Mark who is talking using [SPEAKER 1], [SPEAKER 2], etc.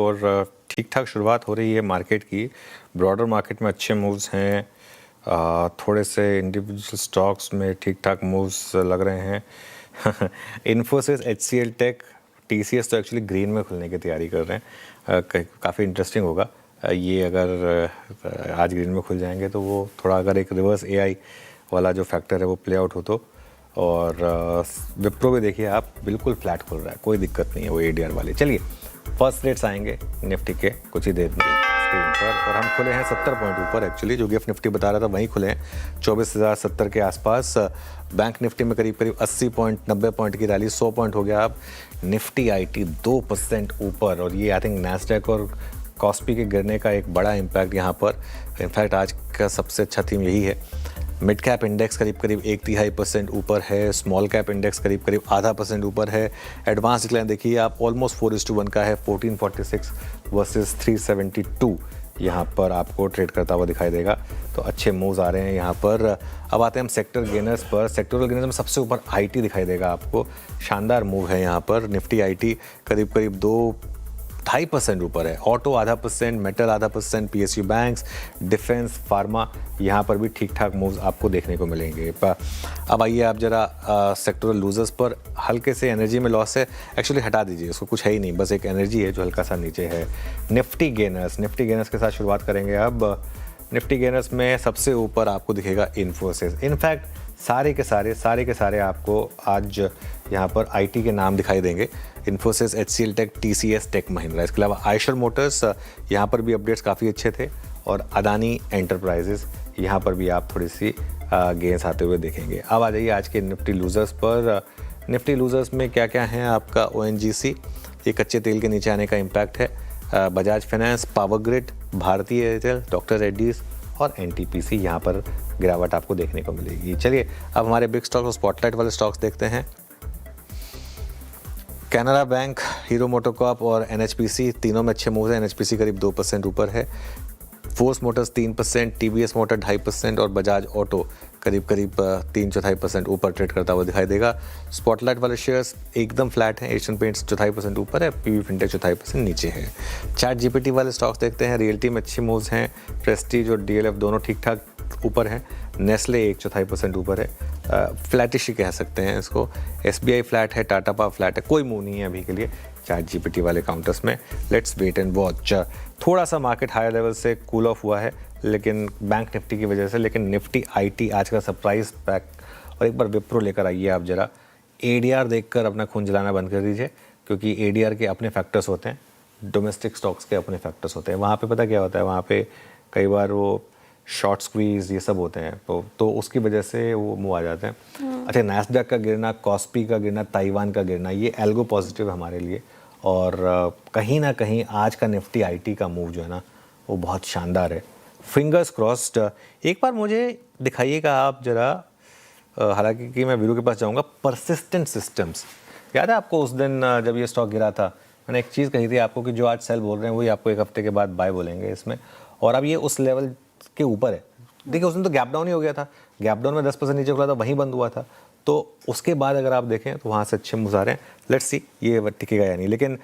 [SPEAKER 1] और ठीक ठाक शुरुआत हो रही है मार्केट की। ब्रॉडर मार्केट में अच्छे मूव्स हैं। थोड़े से इंडिविजुअल स्टॉक्स में ठीक ठाक मूव्स लग रहे हैं। इन्फोसिस, HCL टेक, TCS तो एक्चुअली ग्रीन में खुलने की तैयारी कर रहे हैं। काफ़ी इंटरेस्टिंग होगा ये अगर आज ग्रीन में खुल जाएंगे तो वो थोड़ा अगर एक रिवर्स AI वाला जो फैक्टर है वो प्ले आउट हो तो। और विप्रो भी देखिए आप, बिल्कुल फ्लैट खुल रहा है, कोई दिक्कत नहीं है वो ADR वाले। चलिए फर्स्ट रेट्स आएंगे निफ्टी के कुछ ही देर में स्क्रीन पर, और हम खुले हैं 70 पॉइंट ऊपर। एक्चुअली जो गिफ्ट निफ्टी बता रहा था वहीं खुले हैं 24,070 के आसपास। बैंक निफ्टी में करीब करीब 80 पॉइंट 90 पॉइंट की रैली, 100 पॉइंट हो गया। अब निफ्टी IT 2% ऊपर, और ये आई थिंक नैस्डैक और कॉस्पी के गिरने का एक बड़ा इम्पैक्ट यहाँ पर। इनफैक्ट आज का सबसे अच्छा थीम यही है। मिड कैप इंडेक्स करीब करीब 1/3% ऊपर है, स्मॉल कैप इंडेक्स करीब करीब 0.5% ऊपर है। एडवांस डिक्लाइन देखिए आप, ऑलमोस्ट 4:1 का है, 1446 वर्सेस 372 यहाँ पर आपको ट्रेड करता हुआ दिखाई देगा। तो अच्छे मूव्स आ रहे हैं यहाँ पर। अब आते हैं हम सेक्टर गेनर्स पर। सेक्टरल गेनर्स में सबसे ऊपर IT दिखाई देगा आपको। शानदार मूव है यहाँ पर। निफ्टी IT करीब करीब 2.5% ऊपर है। Auto 0.5%, metal 0.5%, PSU banks, defence, pharma, यहाँ पर भी ठीक ठाक मूव्स आपको देखने को मिलेंगे। अब आइए आप जरा सेक्टरल लूजर्स पर। हल्के से एनर्जी में लॉस है, एक्चुअली हटा दीजिए उसको, कुछ है ही नहीं, बस एक एनर्जी है जो हल्का सा नीचे है। निफ्टी गेनर्स के साथ शुरुआत करेंगे। अब निफ्टी गेनर्स में सबसे ऊपर आपको दिखेगा इन्फोसिस। इनफैक्ट सारे के सारे आपको आज यहाँ पर IT के नाम दिखाई देंगे। Infosys, HCL take, TCS, take Mahindra. इसके अलावा आयशर मोटर्स, यहाँ पर भी अपडेट्स काफ़ी अच्छे थे। और अदानी एंटरप्राइजेस, यहाँ पर भी आप थोड़ी सी गेंस आते हुए देखेंगे। अब आ जाइए आज के निफ्टी लूजर्स पर। निफ्टी लूजर्स में क्या क्या हैं आपका? ONGC, ये कच्चे तेल के नीचे आने का इम्पैक्ट है। बजाज फाइनेंस, पावर ग्रिड, भारतीय एयरटेल, डॉक्टर रेड्डीज और NTPC, यहाँ पर गिरावट आपको देखने को मिलेगी। चलिए अब हमारे बिग स्टॉक्स और स्पॉटलाइट वाले स्टॉक्स देखते हैं। कैनरा बैंक, हीरो मोटोकॉर्प और NHPC, तीनों में अच्छे मूव हैं। NHPC करीब 2% ऊपर है। फोर्स मोटर्स 3%, TVS मोटर 2.5% और बजाज ऑटो करीब करीब 3/4% ऊपर ट्रेड करता हुआ दिखाई देगा। स्पॉटलाइट वाले शेयर्स एकदम फ्लैट हैं। एशियन पेंट्स 4.5% ऊपर है, PV फिनटेक 4.5% नीचे है। चैट GPT वाले स्टॉक्स देखते हैं। रियल्टी में अच्छे मूव्स हैं। प्रेस्टीज और DLF दोनों ठीक ठाक ऊपर हैं। नेस्ले 1/4% ऊपर है, फ्लैटिश ही कह सकते हैं इसको। SBI फ्लैट है, टाटा पावर फ्लैट है, कोई मूव नहीं है अभी के लिए चैट GPT वाले काउंटर्स में। Let's wait and watch. थोड़ा सा मार्केट हायर लेवल से कूल ऑफ हुआ है, लेकिन बैंक निफ्टी की वजह से। लेकिन निफ्टी IT आज का सरप्राइज पैक। और एक बार विप्रो लेकर आइए आप जरा। ADR देखकर अपना खून जलाना बंद कर दीजिए, क्योंकि ADR के अपने फैक्टर्स होते हैं, डोमेस्टिक स्टॉक्स के अपने फैक्टर्स होते हैं। वहाँ पे पता क्या होता है, वहाँ पे कई बार वो शॉर्ट स्क्वीज ये सब होते हैं, तो उसकी वजह से वो मूव आ जाते हैं। अच्छा, नैस्डैक का गिरना, कॉस्पी का गिरना, ताइवान का गिरना, ये एल्गो पॉजिटिव है हमारे लिए। और कहीं ना कहीं आज का निफ्टी IT का मूव जो है ना, वो बहुत शानदार है। Fingers crossed. एक बार मुझे दिखाइएगा आप जरा, हालांकि कि मैं वीरू के पास जाऊंगा। परसिस्टेंट सिस्टम्स, याद है आपको उस दिन जब ये स्टॉक गिरा था, मैंने एक चीज़ कही थी आपको कि जो आज सेल बोल रहे हैं वही आपको एक हफ्ते के बाद बाय बोलेंगे इसमें। और अब ये उस लेवल के ऊपर है। देखिए उस दिन तो गैप डाउन ही हो गया था, गैप डाउन में 10% नीचे खुला था, वहीं बंद हुआ था। तो उसके बाद अगर आप देखें तो वहाँ से अच्छे मूव्स आ रहे हैं। लेट्स सी ये टिकेगा या नहीं। लेकिन